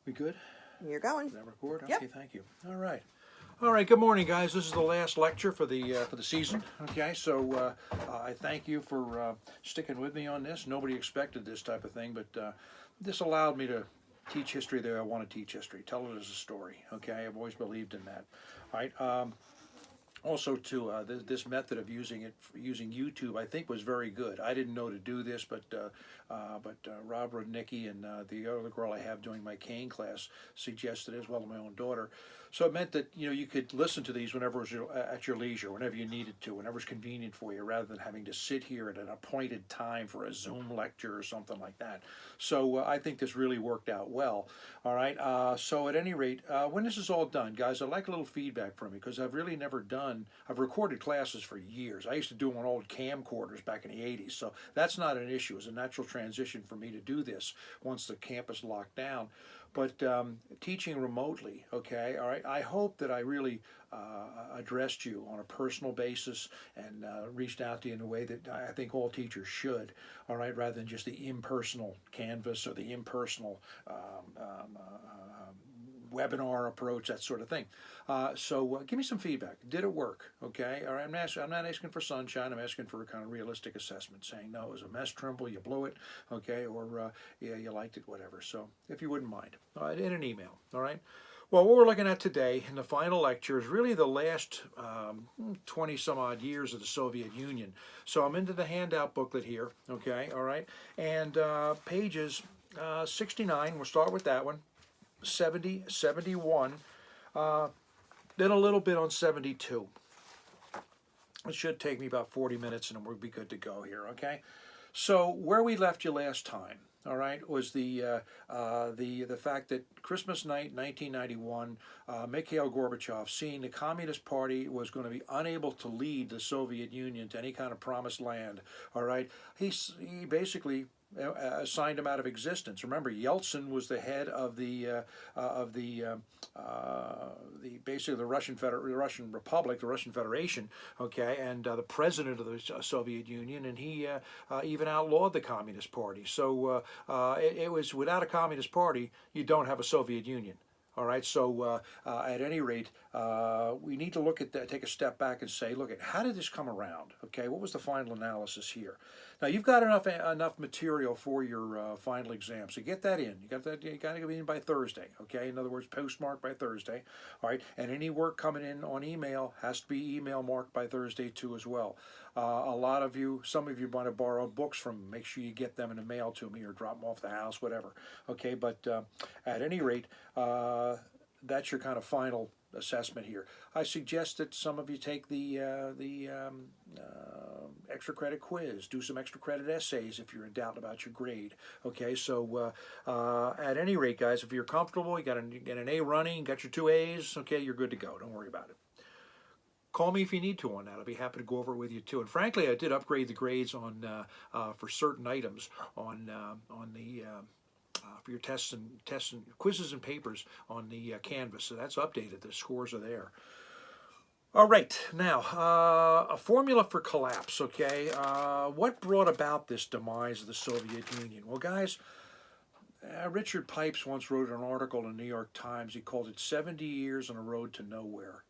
We good? You're going. Is that record? Yep. Okay, thank you. All right. All right, good morning, guys. This is the last lecture for the season. Okay, so I thank you for sticking with me on this. Nobody expected this type of thing, but this allowed me to teach history the way I want to teach history. Tell it as a story. Okay, I've always believed in that. All right. Also, too, this method of using YouTube, I think, was very good. I didn't know to do this, but Rob Rudnicki and the other girl I have doing my cane class suggested it, as well as my own daughter. So it meant that you could listen to these whenever it was at your leisure, whenever you needed to, whenever it's convenient for you, rather than having to sit here at an appointed time for a Zoom lecture or something like that. So I think this really worked out well. All right. So at any rate, when this is all done, guys, I'd like a little feedback from you because I've really never done. I've recorded classes for years. I used to do them on old camcorders back in the 80s, so that's not an issue. It's a natural transition for me to do this once the campus locked down. But teaching remotely, okay, all right, I hope that I really addressed you on a personal basis and reached out to you in a way that I think all teachers should, all right, rather than just the impersonal canvas or the impersonal webinar approach, that sort of thing. So give me some feedback. Did it work? Okay. All right. I'm not asking for sunshine. I'm asking for a kind of realistic assessment, saying no, it was a mess, Trimble, you blew it, okay, or yeah, you liked it, whatever. So if you wouldn't mind, all right, in an email. All right. Well, what we're looking at today in the final lecture is really the last 20 some odd years of the Soviet Union. So I'm into the handout booklet here. Okay. All right. And pages 69. We'll start with that one. 70, 71, then a little bit on 72. It should take me about 40 minutes and we'll be good to go here, okay? So where we left you last time, all right, was the fact that Christmas night, 1991, Mikhail Gorbachev, seeing the Communist Party was going to be unable to lead the Soviet Union to any kind of promised land, all right, he basically signed him out of existence. Remember, Yeltsin was the head of basically the Russian Republic, the Russian Federation, okay, and the president of the Soviet Union, and he even outlawed the Communist Party. So it was, without a Communist Party, you don't have a Soviet Union. All right, so at any rate, we need to look at that, take a step back and say, look at how did this come around? Okay, what was the final analysis here? Now you've got enough material for your final exam, so get that in. You got to get it in by Thursday. Okay, in other words, postmarked by Thursday. All right, and any work coming in on email has to be email marked by Thursday too as well. Some of you might have borrowed books from me. Make sure you get them in the mail to me or drop them off the house, whatever. Okay, but at any rate, that's your kind of final assessment here. I suggest that some of you take the extra credit quiz, do some extra credit essays if you're in doubt about your grade. Okay, so at any rate, guys, if you're comfortable, you get an A running, got your 2 A's, okay, you're good to go. Don't worry about it. Call me if you need to on that. I'll be happy to go over it with you too. And frankly, I did upgrade the grades on for certain items on the for your tests and quizzes and papers on the Canvas. So that's updated. The scores are there. All right, now a formula for collapse. Okay, what brought about this demise of the Soviet Union? Well, guys, Richard Pipes once wrote an article in the New York Times. He called it 70 Years on a Road to Nowhere.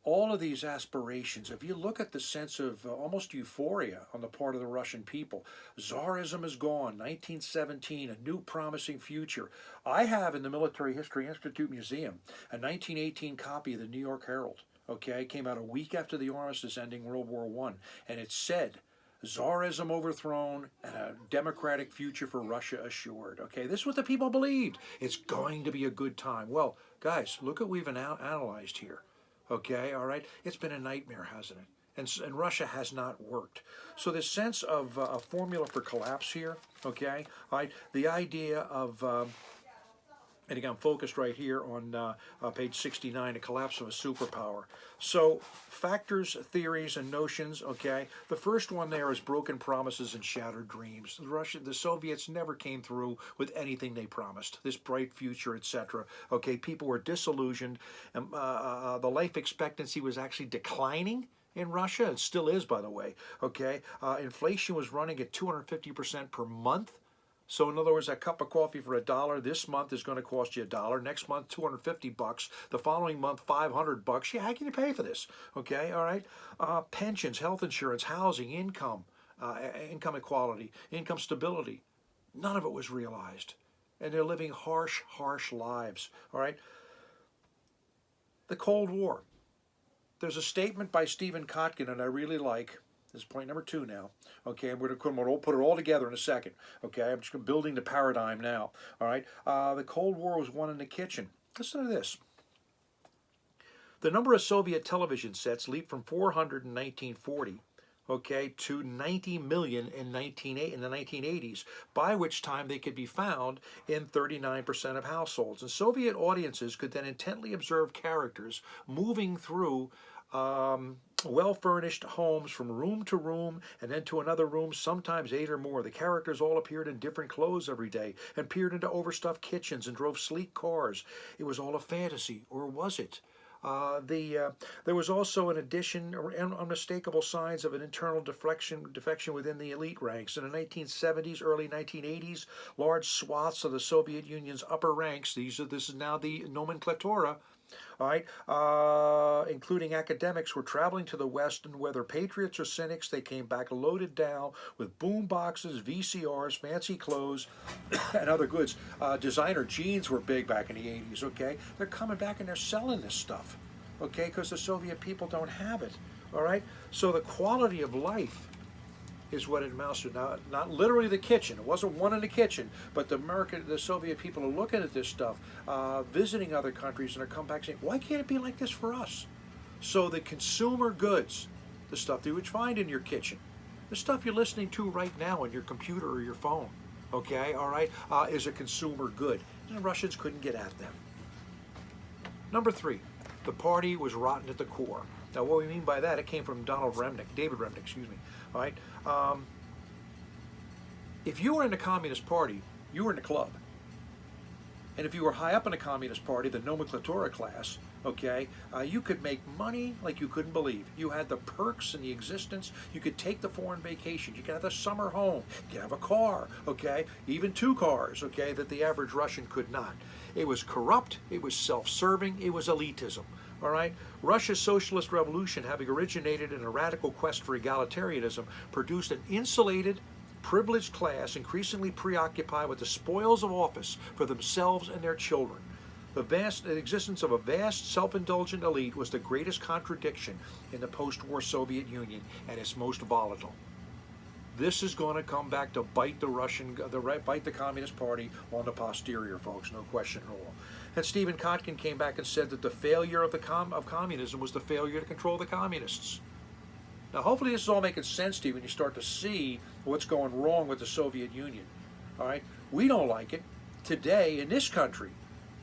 All of these aspirations, if you look at the sense of almost euphoria on the part of the Russian people, Tsarism is gone, 1917, a new promising future. I have in the Military History Institute Museum a 1918 copy of the New York Herald. Okay, it came out a week after the armistice ending World War I, and it said, Tsarism overthrown and a democratic future for Russia assured. Okay, this is what the people believed. It's going to be a good time. Well, guys, look at what we've analyzed here. Okay, all right? It's been a nightmare, hasn't it? And Russia has not worked. So this sense of a formula for collapse here, okay? All right, the idea of, and again, I'm focused right here on page 69, the collapse of a superpower. So factors, theories, and notions, okay? The first one there is broken promises and shattered dreams. The Soviets never came through with anything they promised, this bright future, etc. Okay, people were disillusioned. And, the life expectancy was actually declining in Russia. It still is, by the way, okay? Inflation was running at 250% per month. So in other words, that cup of coffee for $1 this month is going to cost you $1. Next month, $250. The following month, $500. Yeah, how can you pay for this? Okay, all right. Pensions, health insurance, housing, income, income equality, income stability. None of it was realized, and they're living harsh, harsh lives. All right. The Cold War. There's a statement by Stephen Kotkin that I really like. This is point number 2 now. Okay, I'm going to put it all together in a second. Okay, I'm just building the paradigm now. All right, the Cold War was won in the kitchen. Listen to this. The number of Soviet television sets leaped from 400 in 1940, okay, to 90 million in the 1980s, by which time they could be found in 39% of households. And Soviet audiences could then intently observe characters moving through well-furnished homes from room to room and then to another room, sometimes 8 or more. The characters all appeared in different clothes every day and peered into overstuffed kitchens and drove sleek cars. It was all a fantasy, or was it? There was also an addition, unmistakable signs of an internal defection within the elite ranks. In the 1970s, early 1980s, large swaths of the Soviet Union's upper ranks, this is now the nomenclatura, all right, including academics, were traveling to the West, and whether patriots or cynics, they came back loaded down with boom boxes, VCRs, fancy clothes, and other goods. Designer jeans were big back in the 80s, okay? They're coming back and they're selling this stuff, okay, because the Soviet people don't have it, all right? So the quality of life is what it amounts to. Now, not literally the kitchen. It wasn't one in the kitchen, but the Soviet people are looking at this stuff, visiting other countries, and are coming back saying, why can't it be like this for us? So the consumer goods, the stuff that you would find in your kitchen, the stuff you're listening to right now on your computer or your phone, okay, all right, is a consumer good. And the Russians couldn't get at them. Number 3, the party was rotten at the core. Now, what we mean by that, it came from David Remnick, excuse me. All right. If you were in the Communist Party, you were in the club. And if you were high up in the Communist Party, the nomenclatura class, okay, you could make money like you couldn't believe. You had the perks and the existence. You could take the foreign vacation. You could have the summer home. You could have a car, okay, even 2 cars, okay, that the average Russian could not. It was corrupt. It was self-serving. It was elitism. All right, Russia's socialist revolution, having originated in a radical quest for egalitarianism, produced an insulated, privileged class increasingly preoccupied with the spoils of office for themselves and their children. The existence of a vast, self-indulgent elite was the greatest contradiction in the post-war Soviet Union, and it's most volatile. This is going to come back to bite bite the Communist Party on the posterior, folks, no question at all. And Stephen Kotkin came back and said that the failure of communism was the failure to control the communists. Now, hopefully this is all making sense to you when you start to see what's going wrong with the Soviet Union. All right? We don't like it. Today, in this country,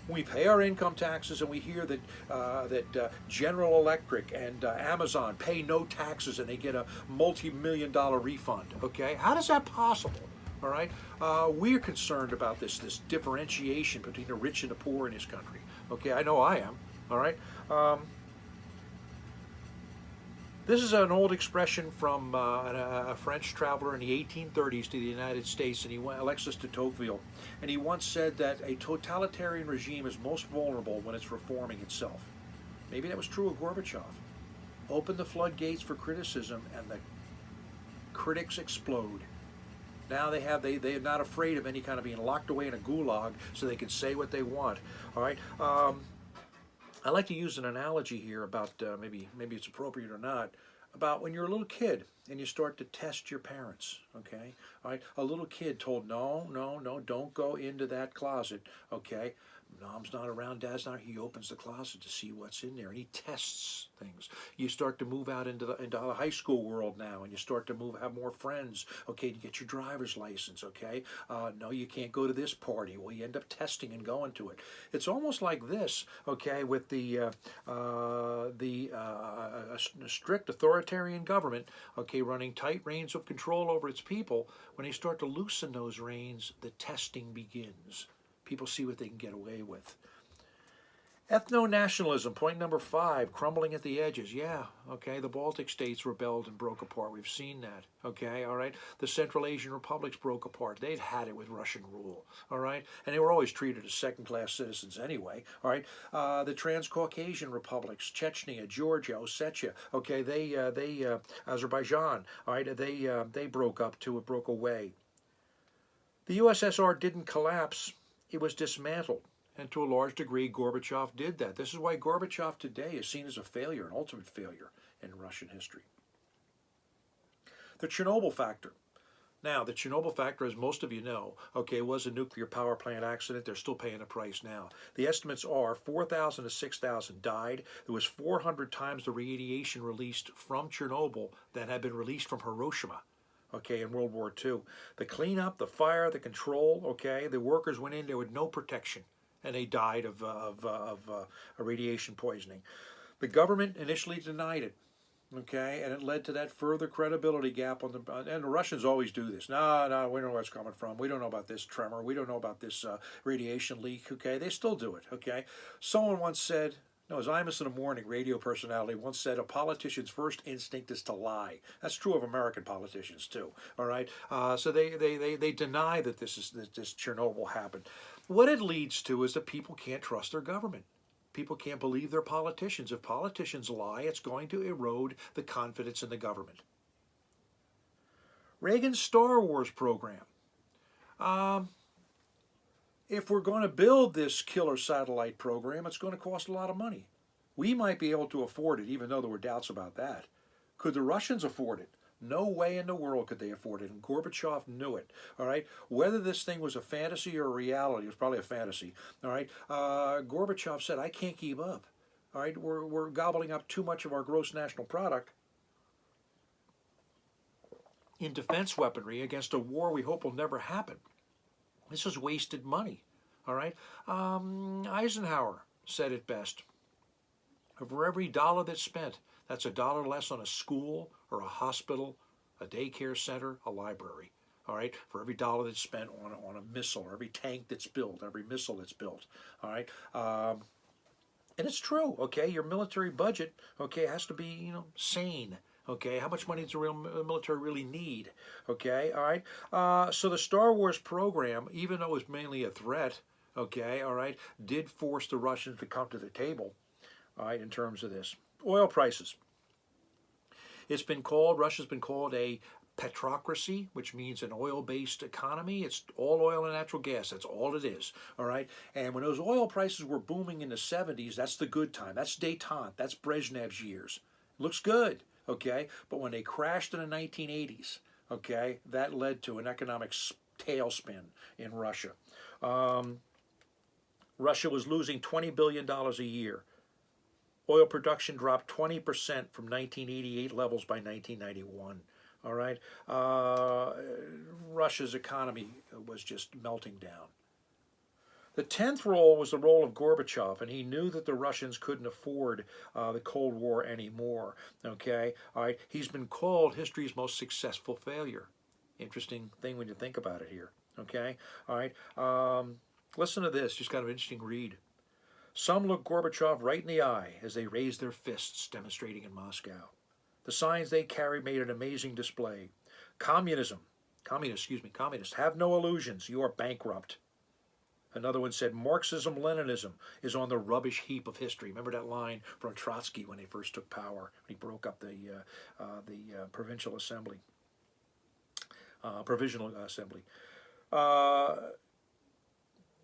we pay our income taxes, and we hear that General Electric and Amazon pay no taxes and they get a multi-million-dollar refund. Okay, how is that possible? All right, we're concerned about this differentiation between the rich and the poor in this country. Okay, I know I am. All right. This is an old expression from a French traveler in the 1830s to the United States, and Alexis de Tocqueville, and he once said that a totalitarian regime is most vulnerable when it's reforming itself. Maybe that was true of Gorbachev. Open the floodgates for criticism, and the critics explode. Now they're not afraid of any kind of being locked away in a gulag, so they can say what they want. All right. I like to use an analogy here about, maybe it's appropriate or not, about when you're a little kid and you start to test your parents, okay? All right, a little kid told, no, don't go into that closet, okay? Mom's not around, Dad's not. He opens the closet to see what's in there, and he tests things. You start to move out into the high school world now, and you start to have more friends. Okay, you get your driver's license. Okay, no, you can't go to this party. Well, you end up testing and going to it. It's almost like this. Okay, with the strict authoritarian government. Okay, running tight reins of control over its people. When they start to loosen those reins, the testing begins. People see what they can get away with. Ethno-nationalism, point number 5, crumbling at the edges. Yeah, okay, the Baltic states rebelled and broke apart. We've seen that, okay, all right? The Central Asian republics broke apart. They'd had it with Russian rule, all right? And they were always treated as second-class citizens anyway, all right? The Transcaucasian republics, Chechnya, Georgia, Ossetia, okay, Azerbaijan, all right, they broke away. The USSR didn't collapse. It was dismantled. And to a large degree, Gorbachev did that. This is why Gorbachev today is seen as a failure, an ultimate failure in Russian history. The Chernobyl factor. Now, the Chernobyl factor, as most of you know, okay, was a nuclear power plant accident. They're still paying the price now. The estimates are 4,000 to 6,000 died. There was 400 times the radiation released from Chernobyl that had been released from Hiroshima. Okay, in World War II. The cleanup, the fire, the control, okay, the workers went in there with no protection, and they died of radiation poisoning. The government initially denied it, okay, and it led to that further credibility gap on the, and the Russians always do this. No, we don't know where it's coming from. We don't know about this tremor. We don't know about this radiation leak, okay. They still do it, okay. Someone once said, no, as Imus in the Morning, radio personality, once said, a politician's first instinct is to lie. That's true of American politicians too. All right, so they deny that this Chernobyl happened. What it leads to is that people can't trust their government. People can't believe their politicians. If politicians lie, it's going to erode the confidence in the government. Reagan's Star Wars program. If we're going to build this killer satellite program, it's going to cost a lot of money. We might be able to afford it, even though there were doubts about that. Could the Russians afford it? No way in the world could they afford it, and Gorbachev knew it, all right? Whether this thing was a fantasy or a reality, it was probably a fantasy, all right? Gorbachev said, I can't keep up, all right? We're gobbling up too much of our gross national product in defense weaponry against a war we hope will never happen. This is wasted money, all right? Eisenhower said it best. For every dollar that's spent, that's $1 less on a school or a hospital, a daycare center, a library, all right? For every dollar that's spent on a missile, or every tank that's built, every missile that's built, all right? And it's true, okay? Your military budget, okay, has to be, sane. Okay, how much money does the real military really need? Okay, all right. So the Star Wars program, even though it was mainly a threat, okay, all right, did force the Russians to come to the table, all right, in terms of this. Oil prices. Russia's been called a petrocracy, which means an oil-based economy. It's all oil and natural gas. That's all it is, all right? And when those oil prices were booming in the 70s, that's the good time. That's détente. That's Brezhnev's years. Looks good. Okay, but when they crashed in the 1980s, okay, that led to an economic tailspin in Russia. Russia was losing $20 billion a year. Oil production dropped 20% from 1988 levels by 1991. All right, Russia's economy was just melting down. The 10th role was the role of Gorbachev, and he knew that the Russians couldn't afford the Cold War anymore, okay? All right, he's been called history's most successful failure. Interesting thing when you think about it here, okay? All right, listen to this, just kind of an interesting read. Some looked Gorbachev right in the eye as they raised their fists, demonstrating in Moscow. The signs they carried made an amazing display. Communists, have no illusions, you are bankrupt. Another one said, Marxism-Leninism is on the rubbish heap of history. Remember that line from Trotsky when they first took power? He broke up the provisional assembly.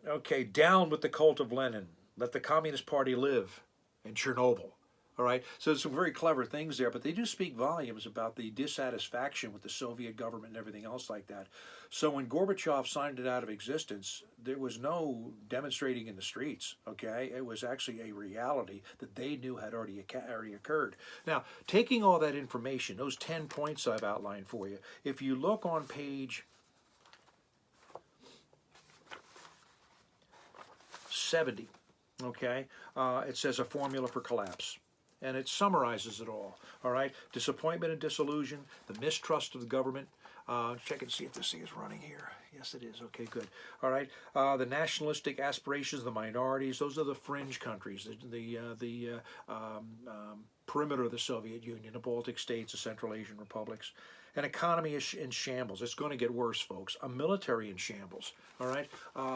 Okay, down with the cult of Lenin. Let the Communist Party live. And Chernobyl. All right, so there's some very clever things there, but they do speak volumes about the dissatisfaction with the Soviet government and everything else like that. So when Gorbachev signed it out of existence, there was no demonstrating in the streets, okay? It was actually a reality that they knew had already occurred. Now, taking all that information, those 10 points I've outlined for you, if you look on page 70, okay, it says a formula for collapse. And it summarizes it all right? Disappointment and disillusion, the mistrust of the government. Check and see if this thing is running here. Yes, it is. Okay, good. All right. The nationalistic aspirations of the minorities, those are the fringe countries, perimeter of the Soviet Union, the Baltic states, the Central Asian republics. An economy is in shambles. It's going to get worse, folks. A military in shambles. All right.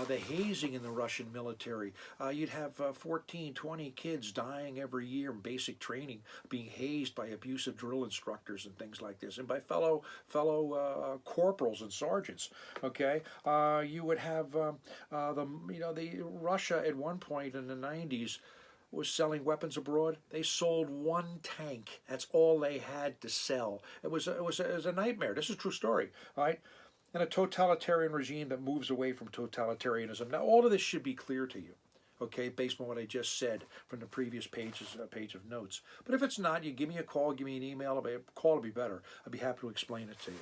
The hazing in the Russian military. You'd have 14, 20 kids dying every year in basic training, being hazed by abusive drill instructors and things like this, and by fellow corporals and sergeants. Okay. You would have the Russia at one point in the 90s was selling weapons abroad. They sold one tank. That's all they had to sell. It was a nightmare. This is a true story, all right? And a totalitarian regime that moves away from totalitarianism. Now, all of this should be clear to you, okay, based on what I just said from the previous page of notes. But if it's not, you give me a call, give me an email. A call would be better. I'd be happy to explain it to you.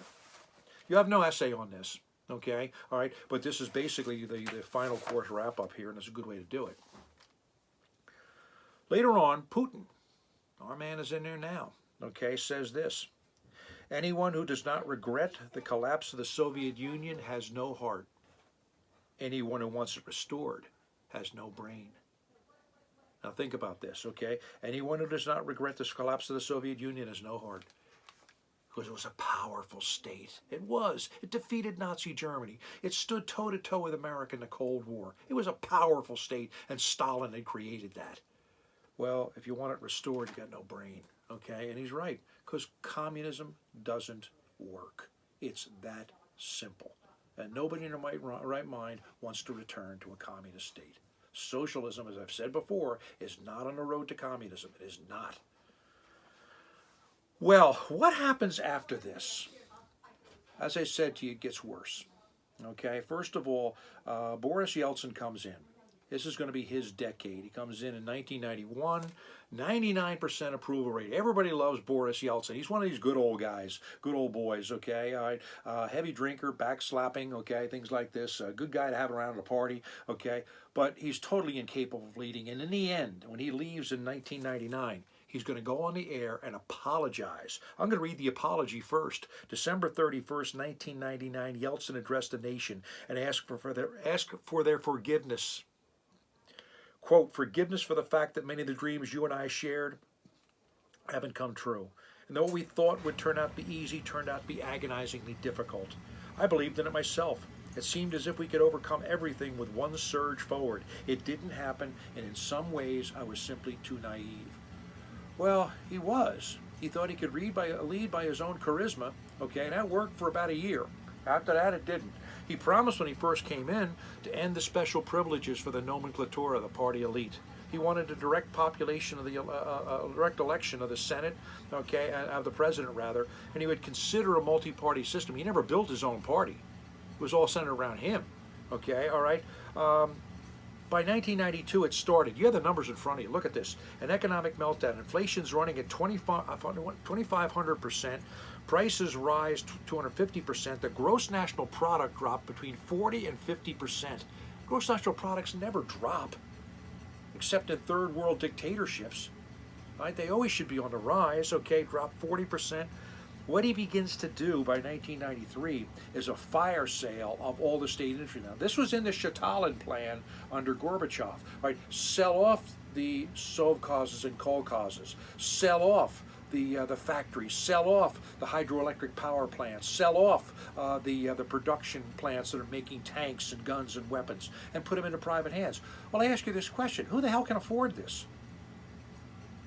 You have no essay on this, okay? All right, but this is basically the final course wrap-up here, and it's a good way to do it. Later on, Putin, our man is in there now, okay, says this: anyone who does not regret the collapse of the Soviet Union has no heart. Anyone who wants it restored has no brain. Now think about this, okay? Anyone who does not regret the collapse of the Soviet Union has no heart. Because it was a powerful state. It was. It defeated Nazi Germany. It stood toe-to-toe with America in the Cold War. It was a powerful state, and Stalin had created that. Well, if you want it restored, you got no brain, okay? And he's right, because communism doesn't work. It's that simple. And nobody in their right mind wants to return to a communist state. Socialism, as I've said before, is not on the road to communism. It is not. Well, what happens after this? As I said to you, it gets worse, okay? First of all, Boris Yeltsin comes in. This is going to be his decade. He comes in 1991, 99% approval rate. Everybody loves Boris Yeltsin. He's one of these good old guys, good old boys, okay? All right. Heavy drinker, backslapping, okay? Things like this. A good guy to have around at a party, okay? But he's totally incapable of leading. And in the end, when he leaves in 1999, he's going to go on the air and apologize. I'm going to read the apology first. December 31st, 1999, Yeltsin addressed the nation and asked for their forgiveness. Quote, forgiveness for the fact that many of the dreams you and I shared haven't come true. And though what we thought would turn out to be easy turned out to be agonizingly difficult. I believed in it myself. It seemed as if we could overcome everything with one surge forward. It didn't happen, and in some ways I was simply too naive. Well, he was. He thought he could lead by his own charisma, okay, and that worked for about a year. After that, it didn't. He promised when he first came in to end the special privileges for the nomenclatura, the party elite. He wanted a direct population of the direct election of the Senate, okay, of the president rather, and he would consider a multi-party system. He never built his own party. It was all centered around him, okay, all right. By 1992, it started. You have the numbers in front of you. Look at this. An economic meltdown. Inflation's running at 2,500%. Prices rise 250%. The gross national product dropped between 40 and 50%. Gross national products never drop, except in third world dictatorships. Right? They always should be on the rise. Okay, drop 40%. What he begins to do by 1993 is a fire sale of all the state industry. Now, this was in the Stalin plan under Gorbachev. Right? Sell off the Sovkhozes and kolkhozes. Sell off the factories. Sell off the hydroelectric power plants. Sell off the production plants that are making tanks and guns and weapons, and put them into private hands. Well, I ask you this question: who the hell can afford this?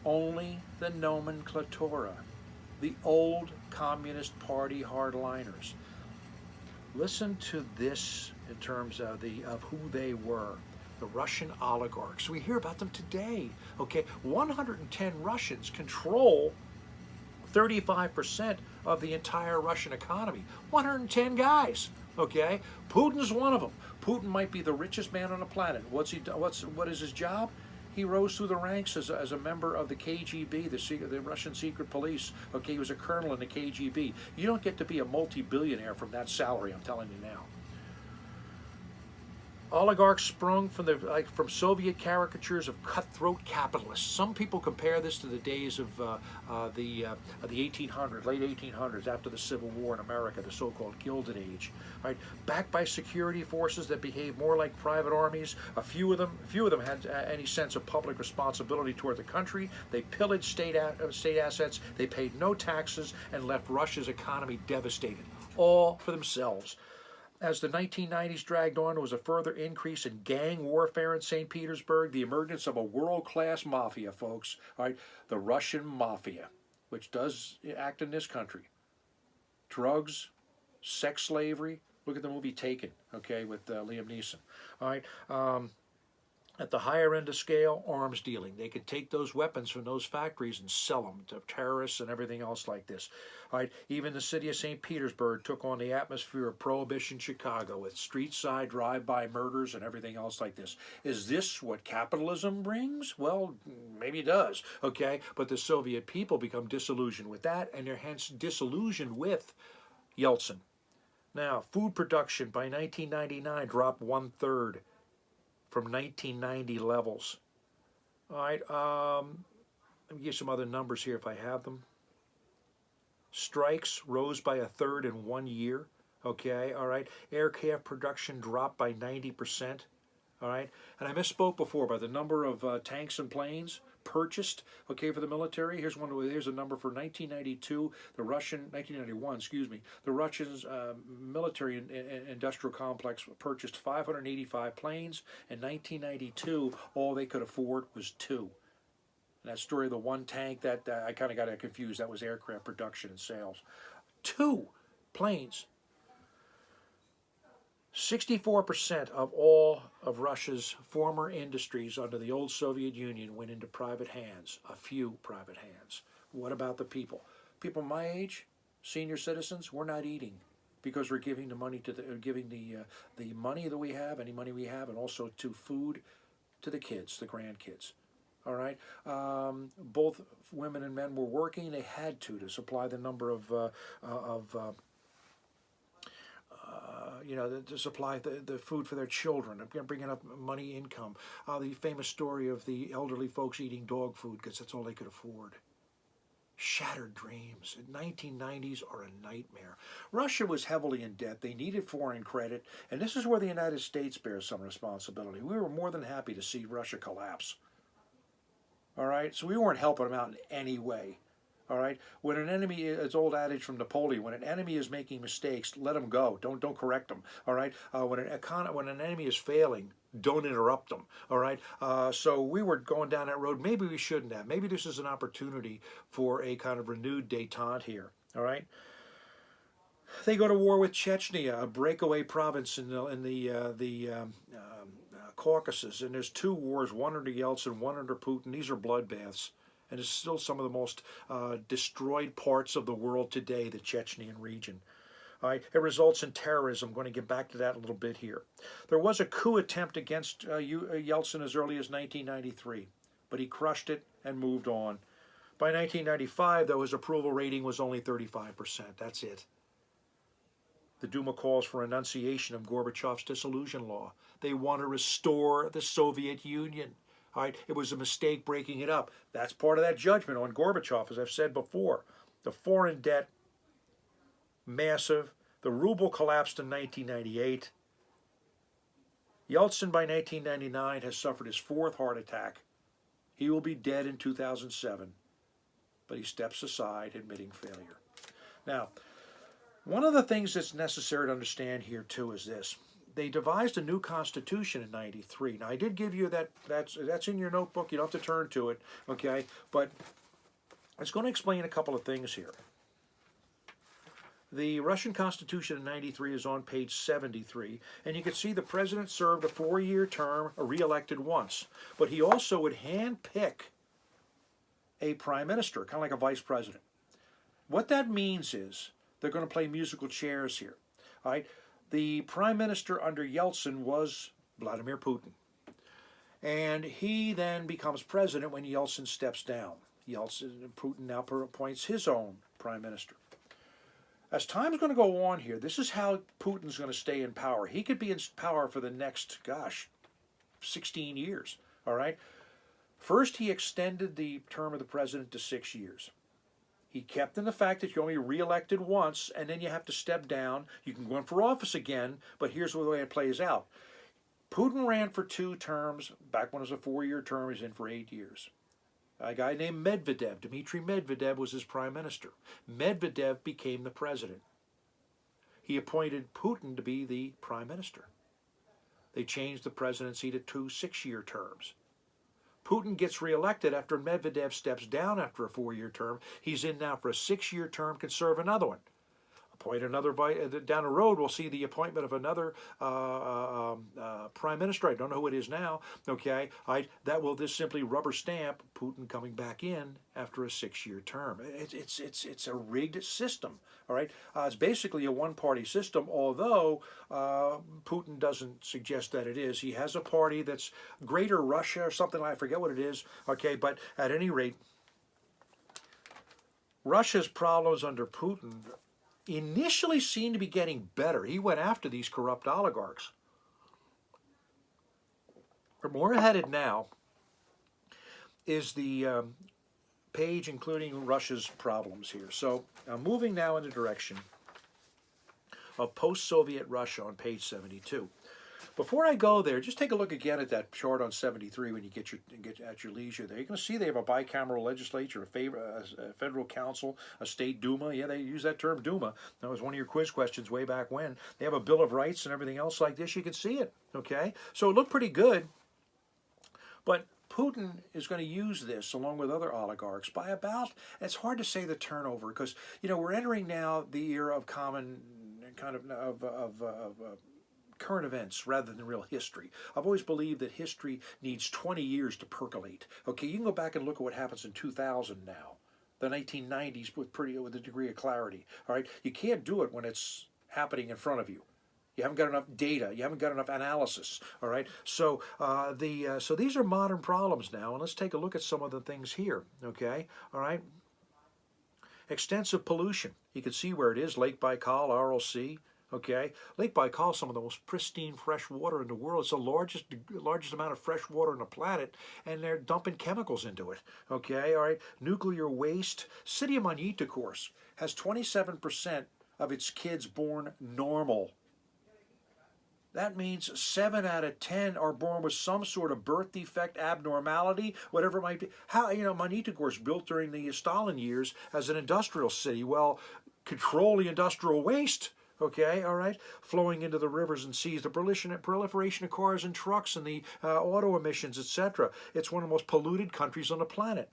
Only the nomenclatura. The old Communist Party hardliners. Listen to this in terms of who they were. The Russian oligarchs. We hear about them today. Okay, 110 Russians control 35% of the entire Russian economy. 110 guys. Okay, Putin's one of them. Putin might be the richest man on the planet. What is his job? He rose through the ranks as a member of the KGB, the Russian secret police. Okay, he was a colonel in the KGB. You don't get to be a multi-billionaire from that salary, I'm telling you now. Oligarchs sprung from from Soviet caricatures of cutthroat capitalists. Some people compare this to the days of the 1800s, late 1800s, after the Civil War in America, the so-called Gilded Age. Right, backed by security forces that behaved more like private armies. Few of them had any sense of public responsibility toward the country. They pillaged state assets. They paid no taxes and left Russia's economy devastated, all for themselves. As the 1990s dragged on, there was a further increase in gang warfare in St. Petersburg, the emergence of a world-class mafia, folks. All right, the Russian mafia, which does act in this country. Drugs, sex slavery. Look at the movie Taken, okay, with Liam Neeson. All right. At the higher end of scale, arms dealing. They could take those weapons from those factories and sell them to terrorists and everything else like this. All right, even the city of St. Petersburg took on the atmosphere of Prohibition Chicago with street-side drive-by murders and everything else like this. Is this what capitalism brings? Well, maybe it does, okay? But the Soviet people become disillusioned with that, and they're hence disillusioned with Yeltsin. Now, food production by 1999 dropped 1/3 from 1990 levels. All right, let me give some other numbers here if I have them. Strikes rose by 1/3 in 1 year. Okay, all right. Aircraft production dropped by 90%. All right, and I misspoke before about the number of tanks and planes purchased. Okay, for the military. Here's a number for 1992. The Russian 1991, excuse me. The Russians military industrial complex purchased 585 planes. In 1992, all they could afford was 2. And that story of the one tank, that I kind of got confused. That was aircraft production and sales. 2 planes. 64% of all of Russia's former industries under the old Soviet Union went into private hands, a few private hands. What about the people? People my age, senior citizens, we're not eating because we're giving the money to the money that we have, any money we have, and also to food to the kids, the grandkids. All right, both women and men were working. They had to supply the number of to supply the food for their children, bring enough money income. The famous story of the elderly folks eating dog food because that's all they could afford. Shattered dreams. The 1990s are a nightmare. Russia was heavily in debt. They needed foreign credit, and this is where the United States bears some responsibility. We were more than happy to see Russia collapse. All right, so we weren't helping them out in any way. All right, when an enemy, it's old adage from Napoleon, when an enemy is making mistakes, let them go. Don't correct them. All right, when an enemy is failing, don't interrupt them. All right, so we were going down that road. Maybe we shouldn't have. Maybe this is an opportunity for a kind of renewed détente here. All right. They go to war with Chechnya, a breakaway province in the Caucasus, and there's 2 wars, one under Yeltsin, one under Putin. These are bloodbaths. And it's still some of the most destroyed parts of the world today, the Chechnyan region. All right, it results in terrorism. I'm going to get back to that a little bit here. There was a coup attempt against Yeltsin as early as 1993, but he crushed it and moved on. By 1995, though, his approval rating was only 35%. That's it. The Duma calls for renunciation of Gorbachev's dissolution law. They want to restore the Soviet Union. All right, it was a mistake breaking it up. That's part of that judgment on Gorbachev, as I've said before. The foreign debt, massive. The ruble collapsed in 1998. Yeltsin, by 1999, has suffered his 4th heart attack. He will be dead in 2007, but he steps aside, admitting failure. Now, one of the things that's necessary to understand here, too, is this. They devised a new constitution in '93. Now, I did give you that's in your notebook. You don't have to turn to it, okay? But it's going to explain a couple of things here. The Russian Constitution in '93 is on page 73, and you can see the president served a 4-year term, re-elected once. But he also would hand-pick a prime minister, kind of like a vice president. What that means is they're going to play musical chairs here, all right? The prime minister under Yeltsin was Vladimir Putin. And he then becomes president when Yeltsin steps down. Putin now appoints his own prime minister. As time's going to go on here, this is how Putin's going to stay in power. He could be in power for the next, gosh, 16 years, all right? First, he extended the term of the president to 6 years. He kept in the fact that you're only reelected once, and then you have to step down. You can go in for office again, but here's the way it plays out. Putin ran for 2 terms. Back when it was a 4-year term, he's in for 8 years. A guy named Medvedev, Dmitry Medvedev, was his prime minister. Medvedev became the president. He appointed Putin to be the prime minister. They changed the presidency to 2 6-year terms. Putin gets reelected after Medvedev steps down after a 4-year term. He's in now for a 6-year term, can serve another one. Appoint another, down the road we'll see the appointment of another prime minister. I don't know who it is now, okay? That will just simply rubber stamp Putin coming back in after a 6-year term. It's a rigged system, all right? It's basically a one-party system, although Putin doesn't suggest that it is. He has a party that's Greater Russia or something, I forget what it is, okay? But at any rate, Russia's problems under Putin initially seemed to be getting better. He went after these corrupt oligarchs. Where we're headed now is the page including Russia's problems here. So I'm moving now in the direction of post-Soviet Russia on page 72. Before I go there, just take a look again at that chart on 73 when you get at your leisure there. You're going to see they have a bicameral legislature, a federal council, a state Duma. Yeah, they use that term Duma. That was one of your quiz questions way back when. They have a Bill of Rights and everything else like this. You can see it, okay? So it looked pretty good. But Putin is going to use this along with other oligarchs by about, it's hard to say the turnover because, you know, we're entering now the era of common kind of current events rather than real history. I've always believed that history needs 20 years to percolate. Okay, you can go back and look at what happens in 2000 now, the 1990s with a degree of clarity. All right, you can't do it when it's happening in front of you. You haven't got enough data. You haven't got enough analysis. All right. So so these are modern problems now, and let's take a look at some of the things here. Okay. All right. Extensive pollution. You can see where it is. Lake Baikal, RLC. Okay, Lake Baikal is some of the most pristine fresh water in the world. It's the largest amount of fresh water on the planet, and they're dumping chemicals into it. Okay, all right. Nuclear waste. City of Magnitogorsk has 27% of its kids born normal. That means 7 out of 10 are born with some sort of birth defect, abnormality, whatever it might be. How, you know, Magnitogorsk built during the Stalin years as an industrial city. Well, control the industrial waste. Okay, all right, flowing into the rivers and seas, the proliferation of cars and trucks and the auto emissions, etc. It's one of the most polluted countries on the planet.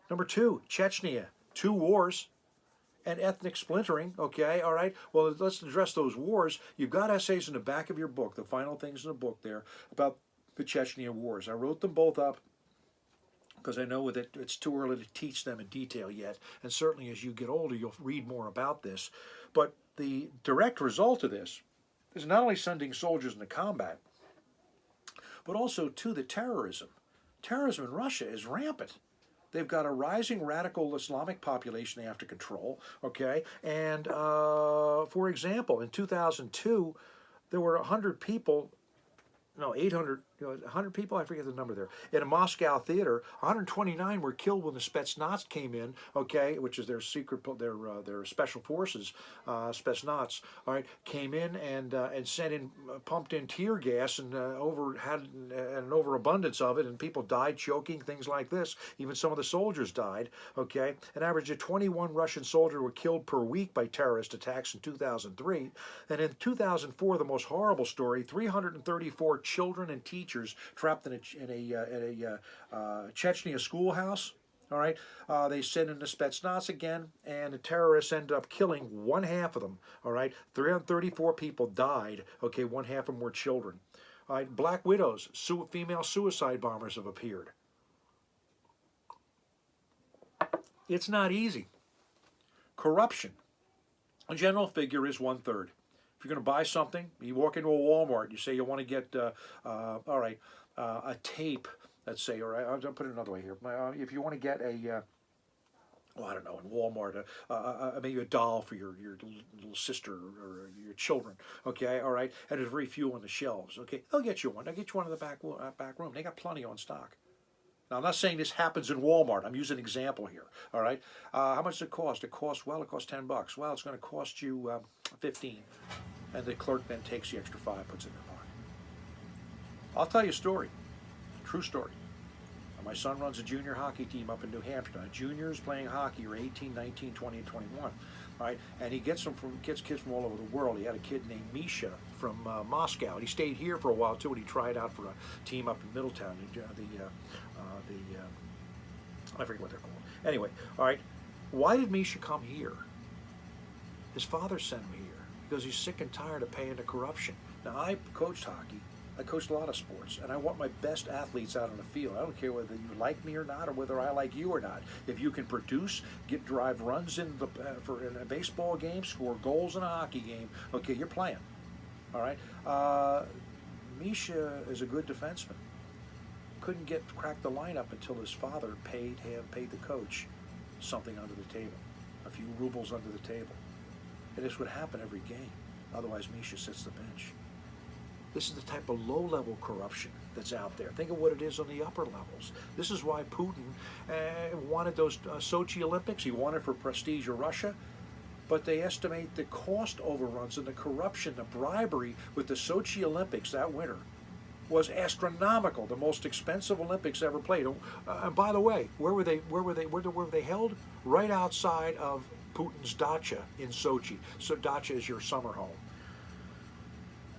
Number 2, Chechnya, 2 wars and ethnic splintering. Okay, all right, well, let's address those wars. You've got essays in the back of your book, the final things in the book there, about the Chechnya wars. I wrote them both up because I know that it's too early to teach them in detail yet, and certainly as you get older, you'll read more about this. But the direct result of this is not only sending soldiers into combat, but also to the terrorism. Terrorism in Russia is rampant. They've got a rising radical Islamic population they have to control, okay? And, for example, in 2002, there were 100 people, no, 800, 100 people, I forget the number there, in a Moscow theater. 129 were killed when the Spetsnaz came in, okay, which is their secret, their special forces, Spetsnaz, all right, came in and sent in, pumped in tear gas and had an overabundance of it, and people died choking, things like this. Even some of the soldiers died, okay. An average of 21 Russian soldiers were killed per week by terrorist attacks in 2003. And in 2004, the most horrible story, 334 children and teachers trapped in a Chechnya schoolhouse. All right, they sent in the Spetsnaz again, and the terrorists ended up killing 1/2 of them. All right, 334 people died. Okay, 1/2 of them were children. All right, black widows, female suicide bombers have appeared. It's not easy. Corruption. A general figure is 1/3. If you're going to buy something, you walk into a Walmart, you say you want to get, a tape, let's say, or I'll put it another way here. If you want to get I don't know, in Walmart, maybe a doll for your little sister or your children, okay, all right, and there's very few on the shelves, okay, they'll get you one. They'll get you one in the back room. They got plenty on stock. Now, I'm not saying this happens in Walmart. I'm using an example here, all right? How much does it cost? It costs $10. Well, it's going to cost you 15, and the clerk then takes the extra 5, puts it in their pocket. I'll tell you a story, true story. My son runs a junior hockey team up in New Hampshire. Now, juniors playing hockey are 18, 19, 20, and 21, right? And he gets kids from all over the world. He had a kid named Misha from Moscow, and he stayed here for a while too. And he tried out for a team up in Middletown. I forget what they're called. Anyway, all right. Why did Misha come here? His father sent him here because he's sick and tired of paying the corruption. Now, I coached hockey. I coached a lot of sports, and I want my best athletes out on the field. I don't care whether you like me or not, or whether I like you or not. If you can produce, drive runs in in a baseball game, score goals in a hockey game, okay, you're playing. All right. Misha is a good defenseman. Couldn't crack the lineup until his father paid the coach something under the table, a few rubles under the table, and this would happen every game. Otherwise, Misha sits the bench. This is the type of low-level corruption that's out there. Think of what it is on the upper levels. This is why Putin wanted those Sochi Olympics. He wanted for prestige of Russia, but they estimate the cost overruns and the corruption, the bribery with the Sochi Olympics that winter was astronomical. The most expensive Olympics ever played. And by the way, where were they held? Right outside of Putin's dacha in Sochi. So dacha is your summer home.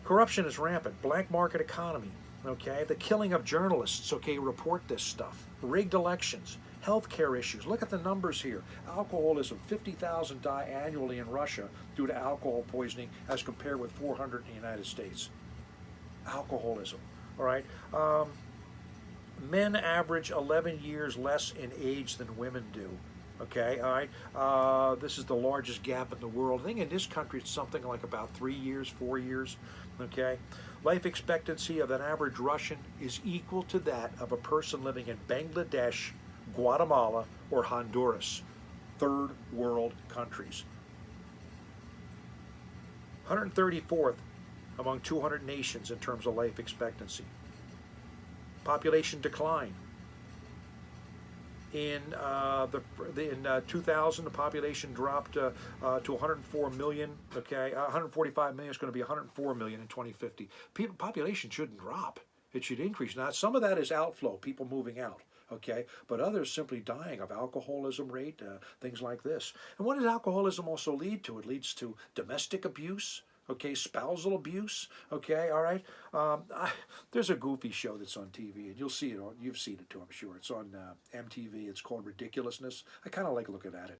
Corruption is rampant. Black market economy, okay? The killing of journalists, okay, report this stuff. Rigged elections, healthcare issues. Look at the numbers here. Alcoholism, 50,000 die annually in Russia due to alcohol poisoning as compared with 400 in the United States. Alcoholism, all right? Men average 11 years less in age than women do. Okay, all right. This is the largest gap in the world. I think in this country it's something like about 3 years, 4 years. Okay, life expectancy of an average Russian is equal to that of a person living in Bangladesh, Guatemala, or Honduras, third world countries. 134th among 200 nations in terms of life expectancy. Population decline. In 2000, the population dropped to 104 million. Okay, 145 million is going to be 104 million in 2050. Population shouldn't drop; it should increase. Now, some of that is outflow, people moving out. Okay, but others simply dying of alcoholism rate, things like this. And what does alcoholism also lead to? It leads to domestic abuse. Okay, spousal abuse. Okay, all right. There's a goofy show that's on TV, and you'll see it. You've seen it too, I'm sure. It's on MTV. It's called Ridiculousness. I kind of like looking at it.